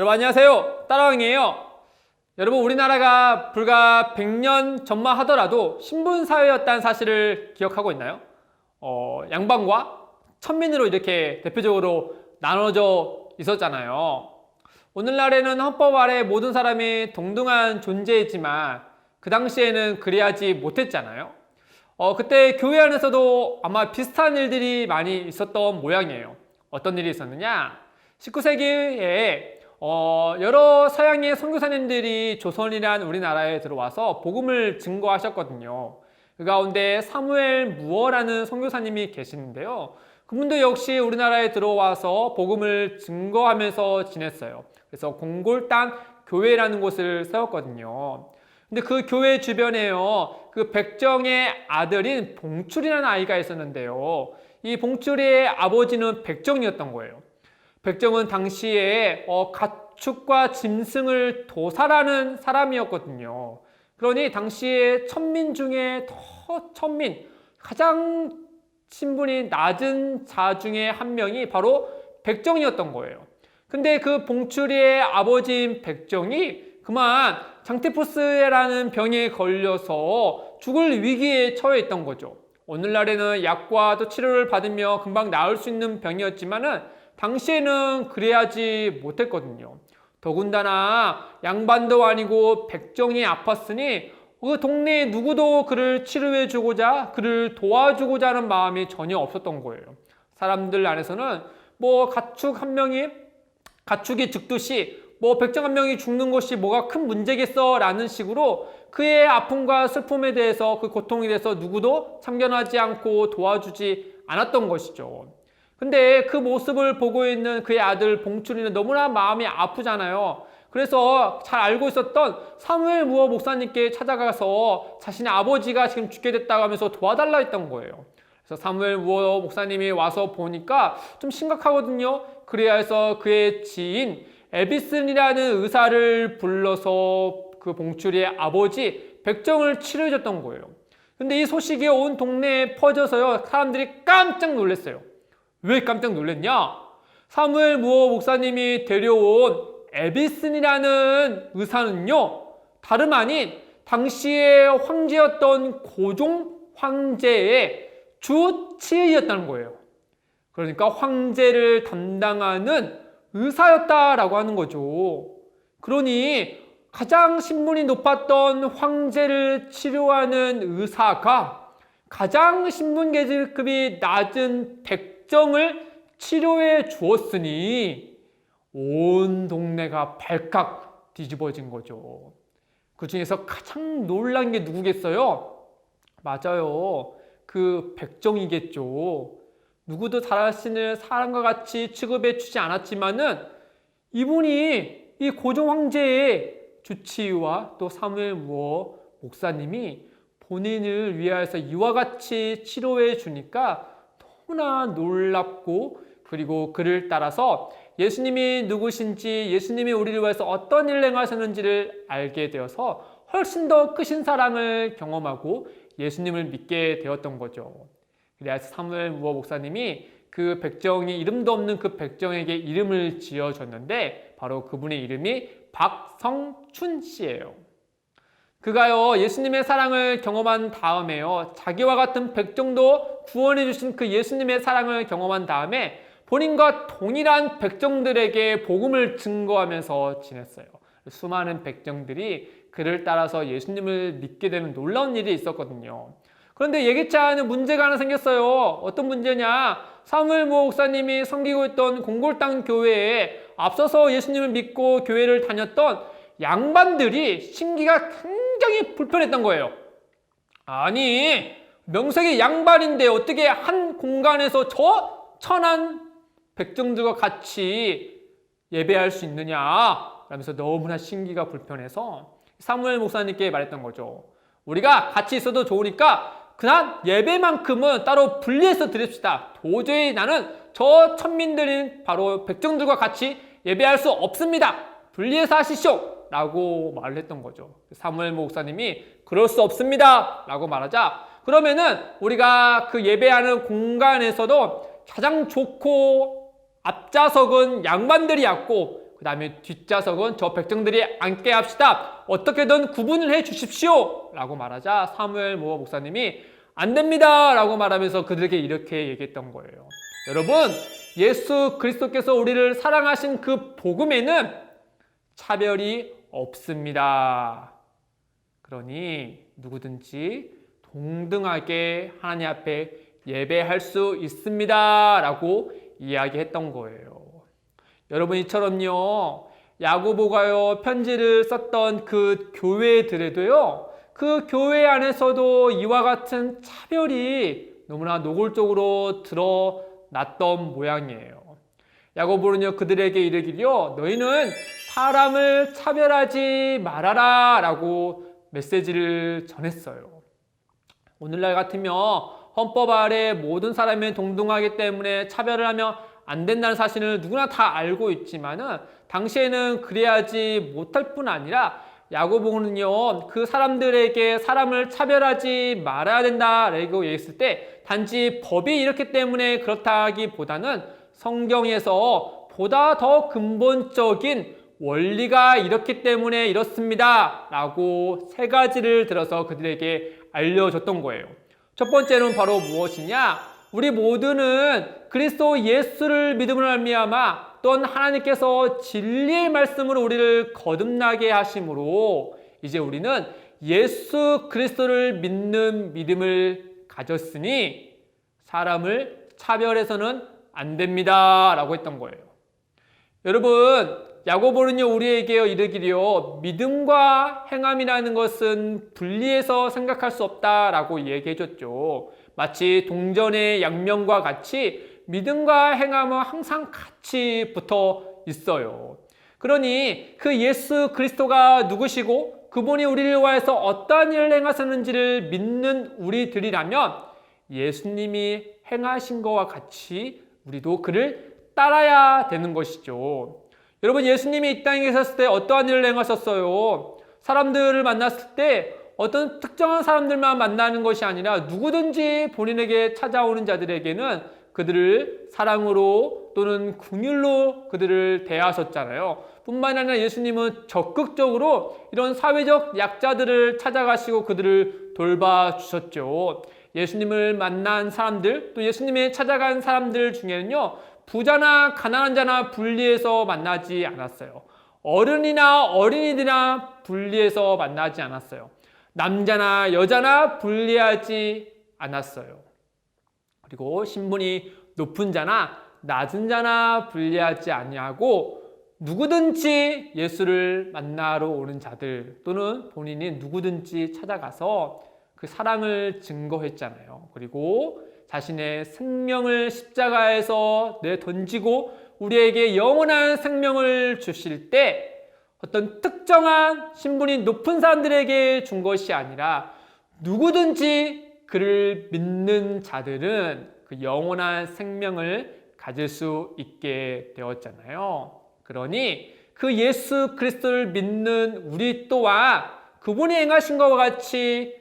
여러분 안녕하세요. 따라왕이에요. 여러분 우리나라가 불과 100년 전만 하더라도 신분사회였다는 사실을 기억하고 있나요? 양반과 천민으로 이렇게 대표적으로 나눠져 있었잖아요. 오늘날에는 헌법 아래 모든 사람이 동등한 존재이지만 그 당시에는 그리하지 못했잖아요. 그때 교회 안에서도 아마 비슷한 일들이 많이 있었던 모양이에요. 어떤 일이 있었느냐? 19세기에 여러 서양의 선교사님들이 조선이란 우리나라에 들어와서 복음을 증거하셨거든요. 그 가운데 사무엘 무어라는 선교사님이 계시는데요. 그분도 역시 우리나라에 들어와서 복음을 증거하면서 지냈어요. 그래서 공골당 교회라는 곳을 세웠거든요. 근데 그 교회 주변에요, 그 백정의 아들인 봉출이라는 아이가 있었는데요. 이 봉출의 아버지는 백정이었던 거예요. 백정은 당시에 가축과 짐승을 도살하는 사람이었거든요. 그러니 당시에 천민 중에 가장 신분이 낮은 자 중에 한 명이 바로 백정이었던 거예요. 근데 그 봉출이의 아버지인 백정이 그만 장티푸스라는 병에 걸려서 죽을 위기에 처해 있던 거죠. 오늘날에는 약과 또 치료를 받으며 금방 나을 수 있는 병이었지만은 당시에는 그래야지 못했거든요. 더군다나 양반도 아니고 백정이 아팠으니 그 동네에 누구도 그를 치료해주고자, 그를 도와주고자 하는 마음이 전혀 없었던 거예요. 사람들 안에서는 가축이 죽듯이 백정 한 명이 죽는 것이 뭐가 큰 문제겠어 라는 식으로 그의 아픔과 슬픔에 대해서, 그 고통에 대해서 누구도 참견하지 않고 도와주지 않았던 것이죠. 근데 그 모습을 보고 있는 그의 아들 봉출이는 너무나 마음이 아프잖아요. 그래서 잘 알고 있었던 사무엘 무어 목사님께 찾아가서 자신의 아버지가 지금 죽게 됐다고 하면서 도와달라 했던 거예요. 그래서 사무엘 무어 목사님이 와서 보니까 좀 심각하거든요. 그래야 해서 그의 지인 에비슨이라는 의사를 불러서 그 봉출이의 아버지 백정을 치료해줬던 거예요. 근데 이 소식이 온 동네에 퍼져서요, 사람들이 깜짝 놀랐어요. 왜 깜짝 놀랐냐? 사무엘 무어 목사님이 데려온 에비슨이라는 의사는요, 다름 아닌 당시의 황제였던 고종 황제의 주치의였다는 거예요. 그러니까 황제를 담당하는 의사였다라고 하는 거죠. 그러니 가장 신분이 높았던 황제를 치료하는 의사가 가장 신분 계급이 낮은 백정을 치료해 주었으니 온 동네가 발칵 뒤집어진 거죠. 그 중에서 가장 놀란 게 누구겠어요? 맞아요. 그 백정이겠죠. 누구도 자신을 사람과 같이 취급해 주지 않았지만은 이분이 이 고종 황제의 주치의와 또 사무엘 무어 목사님이 본인을 위하여서 이와 같이 치료해 주니까 너무나 놀랍고, 그리고 그를 따라서 예수님이 누구신지, 예수님이 우리를 위해서 어떤 일을 행하셨는지를 알게 되어서 훨씬 더 크신 사랑을 경험하고 예수님을 믿게 되었던 거죠. 그래서 사무엘 무어 목사님이 그 백정이, 이름도 없는 그 백정에게 이름을 지어줬는데 바로 그분의 이름이 박성춘 씨예요. 그가요, 예수님의 사랑을 경험한 다음에요, 자기와 같은 백정도 구원해 주신 그 예수님의 사랑을 경험한 다음에 본인과 동일한 백정들에게 복음을 증거하면서 지냈어요. 수많은 백정들이 그를 따라서 예수님을 믿게 되는 놀라운 일이 있었거든요. 그런데 예기치 않은 문제가 하나 생겼어요. 어떤 문제냐? 사무엘 무어 목사님이 섬기고 있던 공골당 교회에 앞서서 예수님을 믿고 교회를 다녔던 양반들이 심기가 굉장히 불편했던 거예요. 아니, 명색이 양반인데 어떻게 한 공간에서 저 천한 백정들과 같이 예배할 수 있느냐? 라면서 너무나 심기가 불편해서 사무엘 목사님께 말했던 거죠. 우리가 같이 있어도 좋으니까 그냥 예배만큼은 따로 분리해서 드립시다. 도저히 나는 저 천민들인 바로 백정들과 같이 예배할 수 없습니다. 분리해서 하시쇼! 라고 말을 했던 거죠. 사무엘 목사님이 그럴 수 없습니다. 라고 말하자, 그러면은 우리가 그 예배하는 공간에서도 가장 좋고 앞좌석은 양반들이 앉고 그 다음에 뒷좌석은 저 백성들이 앉게 합시다. 어떻게든 구분을 해 주십시오. 라고 말하자 사무엘 모어 목사님이 안 됩니다. 라고 말하면서 그들에게 이렇게 얘기했던 거예요. 여러분, 예수 그리스도께서 우리를 사랑하신 그 복음에는 차별이 없습니다. 그러니 누구든지 동등하게 하나님 앞에 예배할 수 있습니다. 라고 이야기했던 거예요. 여러분, 이처럼요, 야고보가요 편지를 썼던 그 교회들에도요, 그 교회 안에서도 이와 같은 차별이 너무나 노골적으로 드러났던 모양이에요. 야고보는요 그들에게 이르기를 너희는 사람을 차별하지 말아라 라고 메시지를 전했어요. 오늘날 같으면 헌법 아래 모든 사람이 동등하기 때문에 차별을 하면 안 된다는 사실을 누구나 다 알고 있지만은 당시에는 그래야지 못할 뿐 아니라 야고보는요 그 사람들에게 사람을 차별하지 말아야 된다라고 얘기했을 때 단지 법이 이렇기 때문에 그렇다기보다는 성경에서 보다 더 근본적인 원리가 이렇기 때문에 이렇습니다 라고 세 가지를 들어서 그들에게 알려줬던 거예요. 첫 번째는 바로 무엇이냐? 우리 모두는 그리스도 예수를 믿음으로 말미암아 또한 하나님께서 진리의 말씀으로 우리를 거듭나게 하심으로 이제 우리는 예수 그리스도를 믿는 믿음을 가졌으니 사람을 차별해서는 안 됩니다 라고 했던 거예요. 여러분, 야고보는요 우리에게 이르기리요 믿음과 행함이라는 것은 분리해서 생각할 수 없다라고 얘기해 줬죠. 마치 동전의 양면과 같이 믿음과 행함은 항상 같이 붙어 있어요. 그러니 그 예수 그리스도가 누구시고 그분이 우리를 위하여서 어떠한 일을 행하셨는지를 믿는 우리들이라면 예수님이 행하신 것과 같이 우리도 그를 따라야 되는 것이죠. 여러분, 예수님이 이 땅에 계셨을 때 어떠한 일을 행하셨어요? 사람들을 만났을 때 어떤 특정한 사람들만 만나는 것이 아니라 누구든지 본인에게 찾아오는 자들에게는 그들을 사랑으로 또는 긍휼로 그들을 대하셨잖아요. 뿐만 아니라 예수님은 적극적으로 이런 사회적 약자들을 찾아가시고 그들을 돌봐주셨죠. 예수님을 만난 사람들, 또 예수님이 찾아간 사람들 중에는요, 부자나 가난한 자나 분리해서 만나지 않았어요. 어른이나 어린이들이나 분리해서 만나지 않았어요. 남자나 여자나 분리하지 않았어요. 그리고 신분이 높은 자나 낮은 자나 분리하지 아니하고 누구든지 예수를 만나러 오는 자들 또는 본인이 누구든지 찾아가서 그 사랑을 증거했잖아요. 그리고 자신의 생명을 십자가에서 내던지고 우리에게 영원한 생명을 주실 때 어떤 특정한 신분이 높은 사람들에게 준 것이 아니라 누구든지 그를 믿는 자들은 그 영원한 생명을 가질 수 있게 되었잖아요. 그러니 그 예수 그리스도를 믿는 우리 또한 그분이 행하신 것과 같이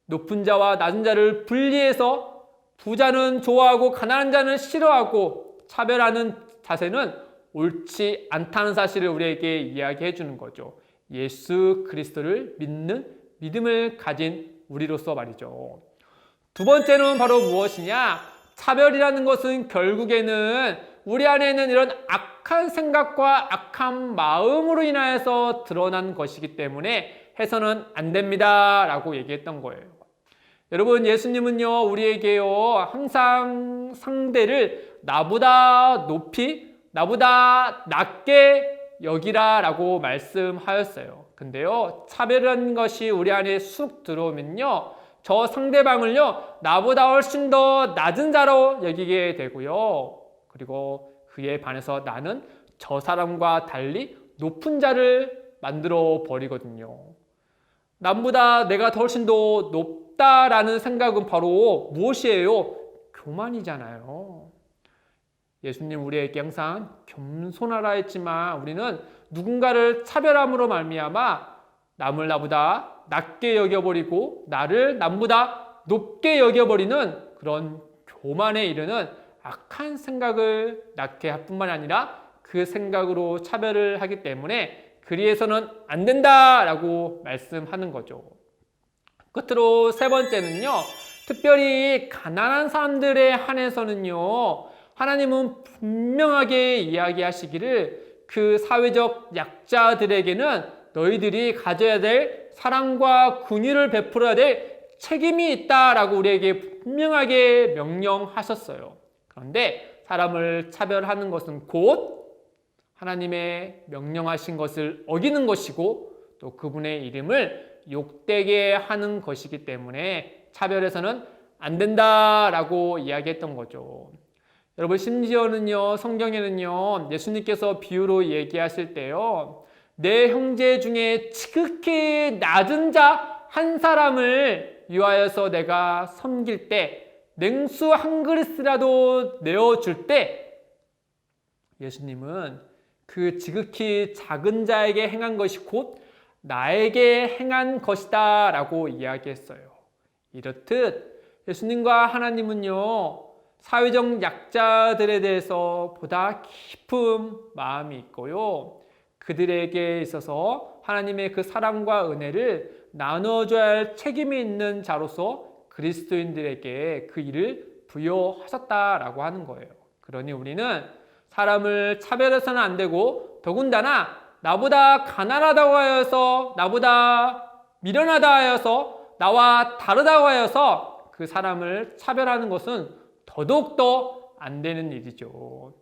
높은 자와 낮은 자를 분리해서 부자는 좋아하고 가난한 자는 싫어하고 차별하는 자세는 옳지 않다는 사실을 우리에게 이야기해 주는 거죠. 예수 그리스도를 믿는 믿음을 가진 우리로서 말이죠. 두 번째는 바로 무엇이냐? 차별이라는 것은 결국에는 우리 안에 있는 이런 악한 생각과 악한 마음으로 인하여서 드러난 것이기 때문에 해서는 안 됩니다 라고 얘기했던 거예요. 여러분, 예수님은요 우리에게요 항상 상대를 나보다 높이 나보다 낮게 여기라 라고 말씀하였어요. 근데요 차별이라는 것이 우리 안에 쑥 들어오면요 저 상대방을요 나보다 훨씬 더 낮은 자로 여기게 되고요. 그리고 그에 반해서 나는 저 사람과 달리 높은 자를 만들어 버리거든요. 남보다 내가 더 훨씬 더 높다라는 생각은 바로 무엇이에요? 교만이잖아요. 예수님 우리에게 항상 겸손하라 했지만 우리는 누군가를 차별함으로 말미암아 남을 나보다 낮게 여겨버리고 나를 남보다 높게 여겨버리는 그런 교만에 이르는 악한 생각을 낳게 할 뿐만 아니라 그 생각으로 차별을 하기 때문에 그리해서는 안 된다라고 말씀하는 거죠. 끝으로 세 번째는요. 특별히 가난한 사람들에 한해서는요. 하나님은 분명하게 이야기하시기를 그 사회적 약자들에게는 너희들이 가져야 될 사랑과 긍휼을 베풀어야 될 책임이 있다라고 우리에게 분명하게 명령하셨어요. 그런데 사람을 차별하는 것은 곧 하나님의 명령하신 것을 어기는 것이고 또 그분의 이름을 욕되게 하는 것이기 때문에 차별해서는 안 된다라고 이야기했던 거죠. 여러분 심지어는요 성경에는요 예수님께서 비유로 얘기하실 때요 내 형제 중에 지극히 낮은 자 한 사람을 위하여서 내가 섬길 때 냉수 한 그릇이라도 내어줄 때 예수님은 그 지극히 작은 자에게 행한 것이 곧 나에게 행한 것이다 라고 이야기했어요. 이렇듯 예수님과 하나님은요 사회적 약자들에 대해서 보다 깊은 마음이 있고요 그들에게 있어서 하나님의 그 사랑과 은혜를 나눠줘야 할 책임이 있는 자로서 그리스도인들에게 그 일을 부여하셨다라고 하는 거예요. 그러니 우리는 사람을 차별해서는 안 되고 더군다나 나보다 가난하다고 하여서 나보다 미련하다 하여서 나와 다르다고 하여서 그 사람을 차별하는 것은 더더욱더 안 되는 일이죠.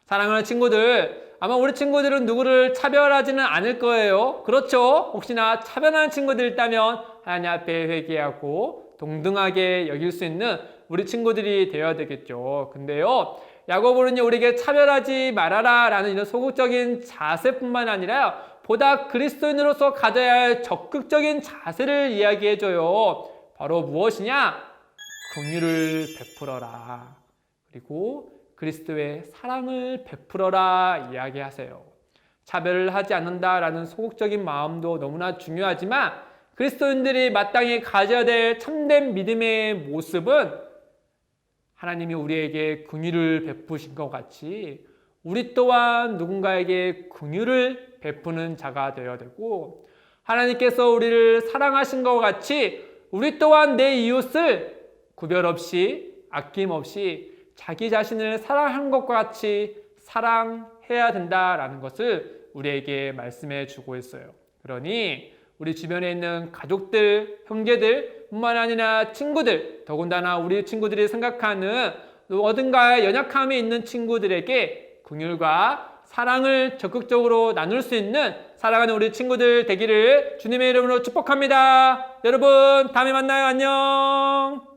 사랑하는 친구들, 아마 우리 친구들은 누구를 차별하지는 않을 거예요. 그렇죠? 혹시나 차별하는 친구들 있다면 하나님 앞에 회개하고 동등하게 여길 수 있는 우리 친구들이 되어야 되겠죠. 근데요, 야고보는요 우리에게 차별하지 말아라 라는 이런 소극적인 자세뿐만 아니라 보다 그리스도인으로서 가져야 할 적극적인 자세를 이야기해줘요. 바로 무엇이냐? 긍휼을 베풀어라. 그리고 그리스도의 사랑을 베풀어라 이야기하세요. 차별을 하지 않는다라는 소극적인 마음도 너무나 중요하지만 그리스도인들이 마땅히 가져야 될 참된 믿음의 모습은 하나님이 우리에게 긍휼을 베푸신 것 같이 우리 또한 누군가에게 긍휼을 베푸는 자가 되어야 되고 하나님께서 우리를 사랑하신 것 같이 우리 또한 내 이웃을 구별 없이 아낌없이 자기 자신을 사랑한 것과 같이 사랑해야 된다라는 것을 우리에게 말씀해 주고 있어요. 그러니 우리 주변에 있는 가족들, 형제들 뿐만 아니라 친구들, 더군다나 우리 친구들이 생각하는 어딘가에 연약함이 있는 친구들에게 긍휼과 사랑을 적극적으로 나눌 수 있는 사랑하는 우리 친구들 되기를 주님의 이름으로 축복합니다. 여러분 다음에 만나요. 안녕.